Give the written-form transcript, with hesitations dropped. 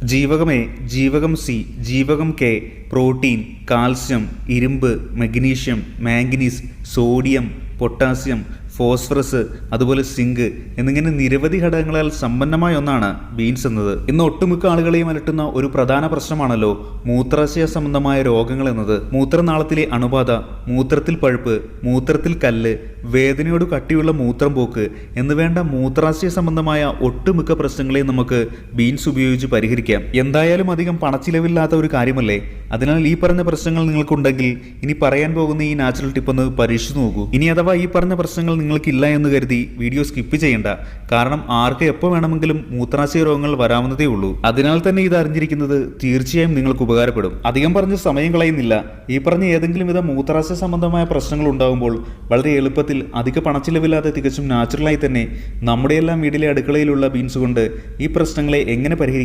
ജീവകം എ, ജീവകം സി, ജീവകം കെ, പ്രോട്ടീൻ, കാൽസ്യം, ഇരുമ്പ്, magnesium, manganese, sodium, potassium, phosphorus, അതുപോലെ സിങ്ക് എന്നിങ്ങനെ നിരവധി ഘടകങ്ങളാൽ സമ്പന്നമായ ഒന്നാണ് ബീൻസ് എന്നത്. ഇന്ന് ഒട്ടുമിക്ക ആളുകളെയും അലട്ടുന്ന ഒരു പ്രധാന പ്രശ്നമാണല്ലോ മൂത്രാശയ സംബന്ധമായ രോഗങ്ങൾ എന്നത്. മൂത്രനാളത്തിലെ അണുബാധ, മൂത്രത്തിൽ പഴുപ്പ്, മൂത്രത്തിൽ കല്ല്, വേദനയോട് കട്ടിയുള്ള മൂത്രം പോക്ക് എന്നുവേണ്ട മൂത്രാശയ സംബന്ധമായ ഒട്ടുമിക്ക പ്രശ്നങ്ങളെയും നമുക്ക് ബീൻസ് ഉപയോഗിച്ച് പരിഹരിക്കാം. എന്തായാലും അധികം പണച്ചിലവില്ലാത്ത ഒരു കാര്യമല്ലേ. അതിനാൽ ഈ പറഞ്ഞ പ്രശ്നങ്ങൾ നിങ്ങൾക്കുണ്ടെങ്കിൽ ഇനി പറയാൻ പോകുന്ന ഈ നാച്ചുറൽ ടിപ്പ് ഒന്ന് പരീക്ഷിച്ചു നോക്കൂ. ഇനി അഥവാ ഈ പറഞ്ഞ പ്രശ്നങ്ങൾ നിങ്ങൾക്കില്ല എന്ന് കരുതി വീഡിയോ സ്കിപ്പ് ചെയ്യേണ്ട. കാരണം ആർക്ക് എപ്പോൾ വേണമെങ്കിലും മൂത്രാശയ രോഗങ്ങൾ വരാവുന്നതേ ഉള്ളൂ. അതിനാൽ തന്നെ ഇത് അറിഞ്ഞിരിക്കുന്നത് തീർച്ചയായും നിങ്ങൾക്ക് ഉപകാരപ്പെടും. അധികം പറഞ്ഞ് സമയം കളയുന്നില്ല. ഈ പറഞ്ഞ ഏതെങ്കിലും വിധ മൂത്രാശയ സംബന്ധമായ പ്രശ്നങ്ങൾ ഉണ്ടാകുമ്പോൾ വളരെ എളുപ്പത്തിൽ അധിക പണച്ചിലവില്ലാതെ തികച്ചും നാച്ചുറലായി തന്നെ നമ്മുടെയെല്ലാം വീട്ടിലെ അടുക്കളയിലുള്ള ബീൻസ് കൊണ്ട് ഈ പ്രശ്നങ്ങളെ എങ്ങനെ പരിഹരിക്കാം